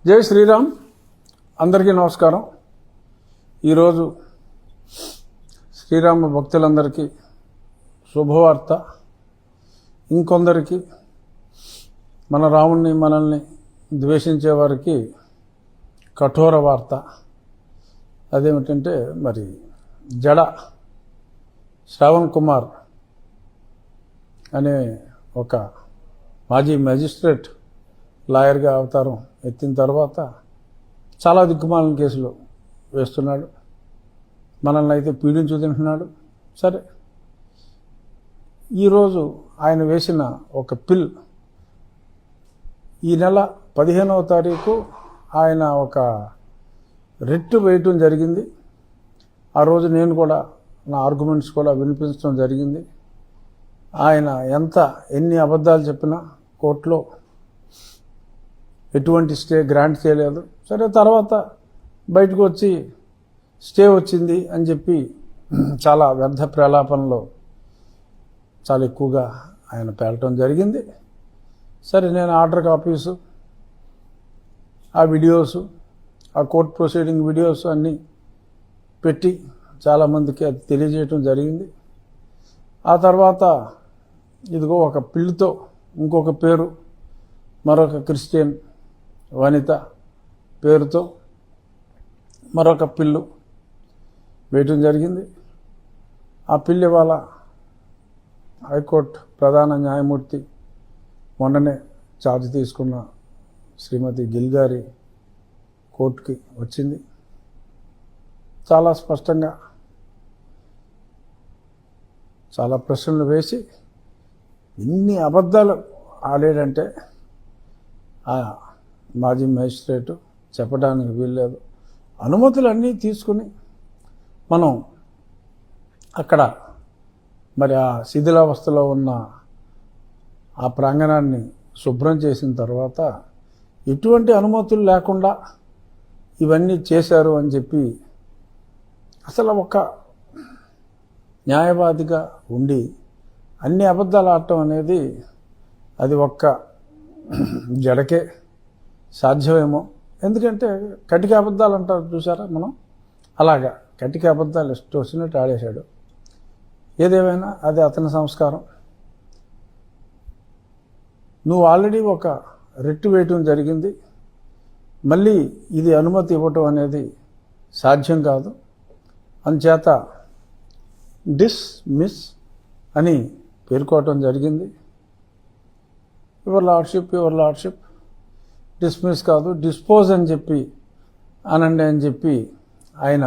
జై శ్రీరామ్. అందరికీ నమస్కారం. ఈరోజు శ్రీరామ భక్తులందరికీ శుభవార్త. ఇంకొందరికి మన రాముణ్ణి మనల్ని ద్వేషించే వారికి కఠోర వార్త. అదేమిటంటే మరి జడ శ్రావణ్ కుమార్ అనే ఒక మాజీ మెజిస్ట్రేట్ లాయర్గా అవతారం ఎత్తిన తర్వాత చాలా దిక్కుమాలిన కేసులు వేస్తున్నాడు. మనల్ని అయితే పీడించు తింటున్నాడు. సరే, ఈరోజు ఆయన వేసిన ఒక పిల్ ఈ నెల 15వ తారీఖు ఆయన ఒక రిట్ వేయటం జరిగింది. ఆ రోజు నేను కూడా నా ఆర్గ్యుమెంట్స్ కూడా వినిపించడం జరిగింది. ఆయన ఎన్ని అబద్ధాలు చెప్పినా కోర్టులో ఎటువంటి స్టే గ్రాంట్ చేయలేదు. సరే, తర్వాత బయటకు వచ్చి స్టే వచ్చింది అని చెప్పి చాలా వ్యర్థ ప్రలాపనలో చాలా ఎక్కువగా ఆయన పేలటం జరిగింది. సరే, నేను ఆర్డర్ కాపీసు, ఆ వీడియోసు, ఆ కోర్ట్ ప్రొసీడింగ్ వీడియోస్ అన్నీ పెట్టి చాలామందికి అది తెలియజేయటం జరిగింది. ఆ తర్వాత ఇదిగో ఒక పిల్లితో ఇంకొక పేరు, మరొక క్రిస్టియన్ వనిత పేరుతో మరొక పిల్లు వేయటం జరిగింది. ఆ పిల్లి ఇవాళ హైకోర్టు ప్రధాన న్యాయమూర్తి మొన్ననే ఛార్జ్ తీసుకున్న శ్రీమతి గిల్ గారి కోర్టుకి వచ్చింది. చాలా స్పష్టంగా చాలా ప్రశ్నలు వేసి ఇన్ని అబద్ధాలు ఆడాడంటే ఆ మాజీ మేజిస్ట్రేటు చెప్పడానికి వీల్లేదు. అనుమతులన్నీ తీసుకుని మనం అక్కడ మరి ఆ శిథిలావస్థలో ఉన్న ఆ ప్రాంగణాన్ని శుభ్రం చేసిన తర్వాత ఎటువంటి అనుమతులు లేకుండా ఇవన్నీ చేశారు అని చెప్పి అసలు ఒక న్యాయవాదిగా ఉండి అన్ని అబద్ధాలు ఆడటం అనేది అది ఒక్క జడకే సాధ్యమేమో. ఎందుకంటే కటిక అబద్ధాలు అంటారు చూసారా మనం, అలాగా కటిక అబద్ధాలు ఇష్టం వచ్చినట్టు ఆడేశాడు. ఏదేమైనా అది అతని సంస్కారం. నువ్వు ఆల్రెడీ ఒక రిట్ వేయటం జరిగింది, మళ్ళీ ఇది అనుమతి ఇవ్వటం అనేది సాధ్యం కాదు. అందుచేత డిస్మిస్ అని పేర్కోవటం జరిగింది. యువర్ లార్డ్షిప్ డిస్మిస్ కాదు, డిస్పోజ్ అని చెప్పి అనండి అని చెప్పి ఆయన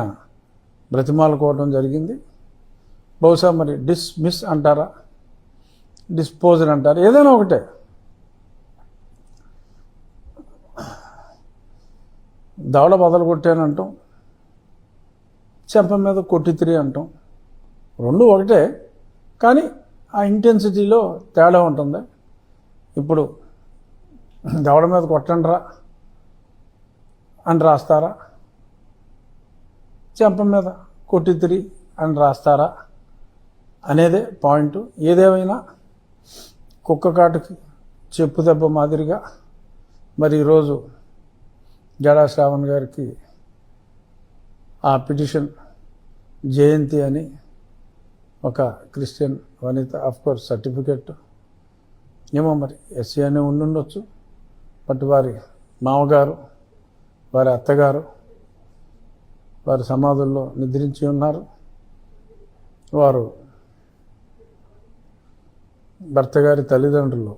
బ్రతిమాలుకోవడం జరిగింది. బహుశా మరి డిస్మిస్ అంటారా, డిస్పోజ్ అని అంటారా, ఏదైనా ఒకటే. దవడ బదలు కొట్టానంటాం, చెంప మీద కొట్టితిరి అంటాం, రెండు ఒకటే. కానీ ఆ ఇంటెన్సిటీలో తేడా ఉంటుంది. ఇప్పుడు దవడ మీద కొట్టండిరా అని రాస్తారా, చెంప మీద కొట్టితిరి అని రాస్తారా అనేదే పాయింట్. ఏదేమైనా కుక్క కాటుకి చెప్పు దెబ్బ మాదిరిగా మరి ఈరోజు జడా శ్రావణ్ గారికి ఆ పిటిషన్ జయంతి అని ఒక క్రిస్టియన్ వనిత, ఆఫ్కోర్స్ సర్టిఫికెట్ ఏమో మరి ఎస్సీ అనే ఉండుండొచ్చు, బట్ వారి మామగారు వారి అత్తగారు వారి సమాధుల్లో నిద్రించి ఉన్నారు. వారు భర్త గారి తల్లిదండ్రులు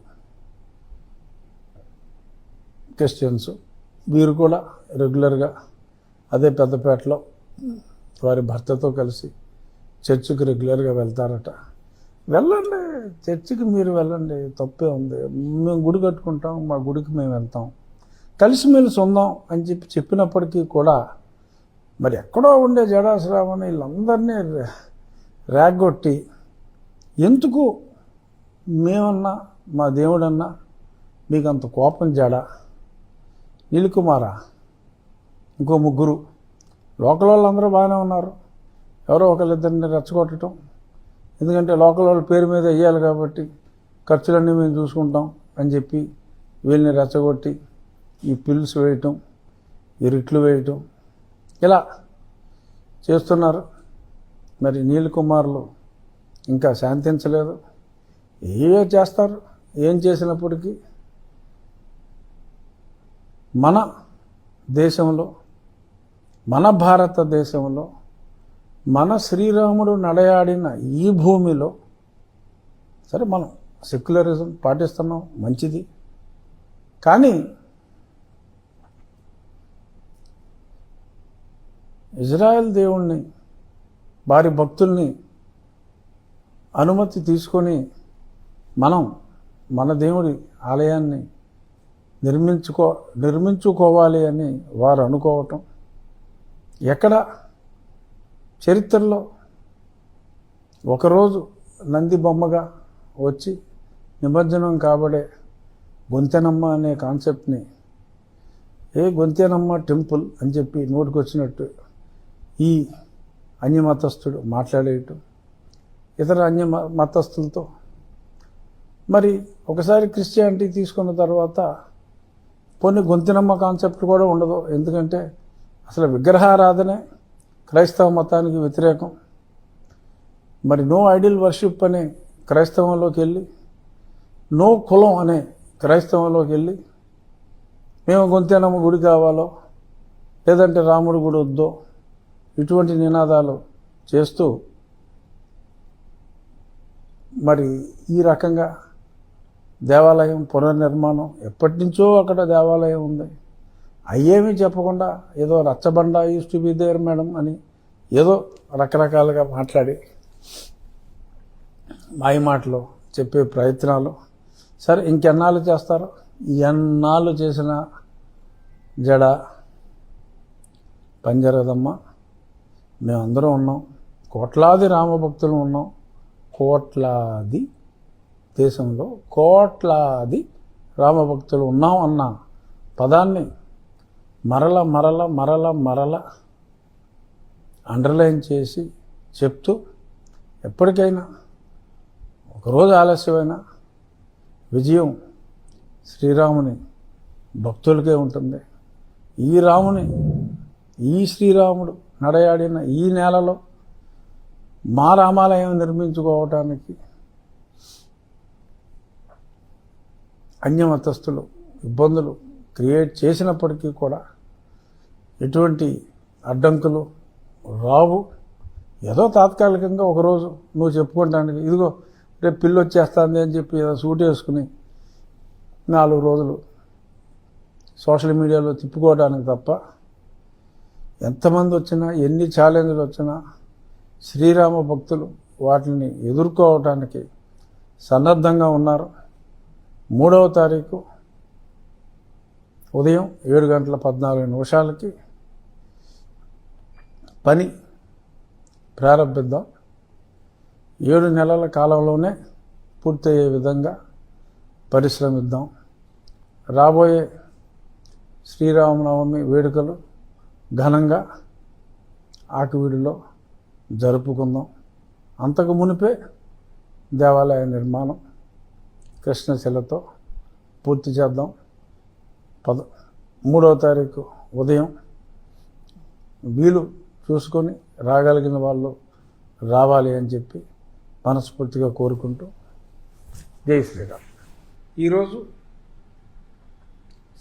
క్రిస్టియన్స్. వీరు కూడా రెగ్యులర్గా అదే పెద్దపేటలో వారి భర్తతో కలిసి చర్చికి రెగ్యులర్గా వెళ్తారట. వెళ్ళండి, చర్చికి మీరు వెళ్ళండి, తప్పే ఉంది. మేము గుడి కట్టుకుంటాం, మా గుడికి మేము వెళ్తాం, కలిసిమెలిసి ఉందాం అని చెప్పినప్పటికీ కూడా మరి ఎక్కడో ఉండే జడా శ్రావణ్ వీళ్ళందరినీ రేగొట్టి ఎందుకు మేమన్నా మా దేవుడన్నా మీకు అంత కోపం జడా? నీలికుమారా, ఇంకో ముగ్గురు లోకల్ వాళ్ళందరూ బాగానే ఉన్నారు. ఎవరో ఒకళ్ళిద్దరిని రెచ్చగొట్టడం, ఎందుకంటే లోకల్ వాళ్ళ పేరు మీద వేయాలి కాబట్టి ఖర్చులన్నీ మేము చూసుకుంటాం అని చెప్పి వీళ్ళని రెచ్చగొట్టి ఈ పిల్స్ వేయటం, ఈ రిట్లు వేయటం ఇలా చేస్తున్నారు. మరి నీల్ కుమార్లు ఇంకా శాంతించలేదు. ఏవో చేస్తారు. ఏం చేసినప్పటికీ మన దేశంలో, మన భారతదేశంలో, మన శ్రీరాముడు నడయాడిన ఈ భూమిలో, సరే మనం సెక్యులరిజం పాటిస్తున్నాం, మంచిది. కానీ ఇజ్రాయెల్ దేవుణ్ణి, వారి భక్తుల్ని అనుమతి తీసుకొని మనం మన దేవుడి ఆలయాన్ని నిర్మించుకోవాలి అని వారు అనుకోవటం ఎక్కడ చరిత్రలో ఒకరోజు నంది బొమ్మగా వచ్చి నిమజ్జనం కాబడే గొంతెనమ్మ అనే కాన్సెప్ట్ని గొంతెనమ్మ టెంపుల్ అని చెప్పి నోటికొచ్చినట్టు ఈ అన్యమతస్థుడు మాట్లాడేయటం ఇతర మతస్థులతో. మరి ఒకసారి క్రిస్టియానిటీ తీసుకున్న తర్వాత కొన్ని గొంతెనమ్మ కాన్సెప్ట్ కూడా ఉండదు. ఎందుకంటే అసలు విగ్రహారాధనే క్రైస్తవ మతానికి వ్యతిరేకం. మరి నో ఐడిల్ వర్షిప్ అనే క్రైస్తవంలోకి వెళ్ళి, నో కులం అనే క్రైస్తవంలోకి వెళ్ళి, మేము గొంతెనమ్మ గుడి కావాలో లేదంటే రాముడి గుడి వద్దో ఇటువంటి నినాదాలు చేస్తూ మరి ఈ రకంగా దేవాలయం పునర్నిర్మాణం, ఎప్పటి నుంచో అక్కడ దేవాలయం ఉంది, అయ్యేమీ చెప్పకుండా ఏదో రచ్చబండ used to be there madam అని ఏదో రకరకాలుగా మాట్లాడి మాయ మాటలు చెప్పే ప్రయత్నాలు. సరే ఇంకెన్నాళ్ళు చేస్తారో, ఎన్నాళ్ళు చేసిన జడ పనిజరగదమ్మా. మేమందరం ఉన్నాం, కోట్లాది రామభక్తులు ఉన్నాం. కోట్లాది దేశంలో కోట్లాది రామభక్తులు ఉన్నాం అన్న పదాన్ని మరల మరల మరల మరల అండర్లైన్ చేసి చెప్తూ ఎప్పటికైనా ఒకరోజు ఆలస్యమైన విజయం శ్రీరాముని భక్తులకే ఉంటుంది. ఈ శ్రీరాముడు నడయాడిన ఈ నేలలో మా రామాలయం నిర్మించుకోవటానికి అన్యమతస్థులు ఇబ్బందులు క్రియేట్ చేసినప్పటికీ కూడా ఎటువంటి అడ్డంకులు రావు. ఏదో తాత్కాలికంగా ఒకరోజు నువ్వు చెప్పుకోవటానికి, ఇదిగో రేపు పిల్లి వచ్చేస్తుంది అని చెప్పి ఏదో సూట్ వేసుకుని 4 రోజులు సోషల్ మీడియాలో తిప్పుకోవడానికి తప్ప ఎంతమంది వచ్చినా, ఎన్ని ఛాలెంజ్లు వచ్చినా శ్రీరామ భక్తులు వాటిని ఎదుర్కోవటానికి సన్నద్ధంగా ఉన్నారు. 3వ తారీఖు ఉదయం 7:14 పని ప్రారంభిద్దాం. 7 నెలల కాలంలోనే పూర్తయ్యే విధంగా పరిశ్రమిద్దాం. రాబోయే శ్రీరామనవమి వేడుకలు ఘనంగా ఆకివీడిలో జరుపుకుందాం. అంతకు మునిపే దేవాలయ నిర్మాణం కృష్ణశిలతో పూర్తి చేద్దాం. 3వ తారీఖు ఉదయం వీలు చూసుకొని రాగలిగిన వాళ్ళు రావాలి అని చెప్పి మనస్ఫూర్తిగా కోరుకుంటూ జై శ్రీరామ్. ఈరోజు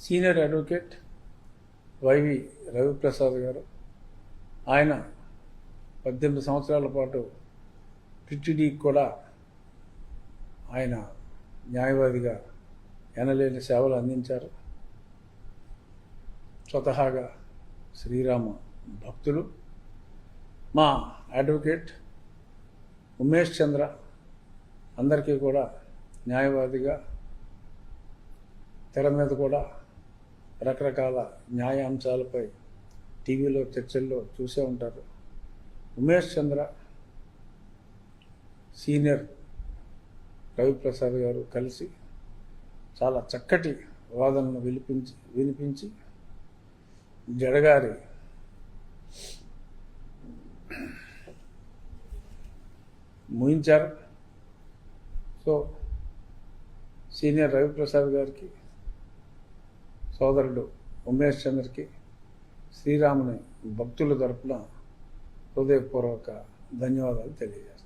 సీనియర్ అడ్వకేట్ వైవి రవిప్రసాద్ గారు, ఆయన 18 సంవత్సరాల పాటు టిటిడికి కూడా ఆయన న్యాయవాదిగా ఎనలేని సేవలు అందించారు. స్వతహాగా శ్రీరామ భక్తులు. మా అడ్వకేట్ ఉమేష్ చంద్ర అందరికీ కూడా న్యాయవాదిగా తెర మీద కూడా రకరకాల న్యాయ అంశాలపై టీవీలో చర్చల్లో చూసే ఉంటారు. ఉమేష్ చంద్ర సీనియర్ రవిప్రసాద్ గారు కలిసి చాలా చక్కటి వాదనను వినిపించి జడగారి ముగించారు. సో సీనియర్ రవిప్రసాద్ గారికి సోదరుడు ఉమేష్ చంద్రకి శ్రీరాముని భక్తుల తరపున హృదయపూర్వక ధన్యవాదాలు తెలియజేస్తాను.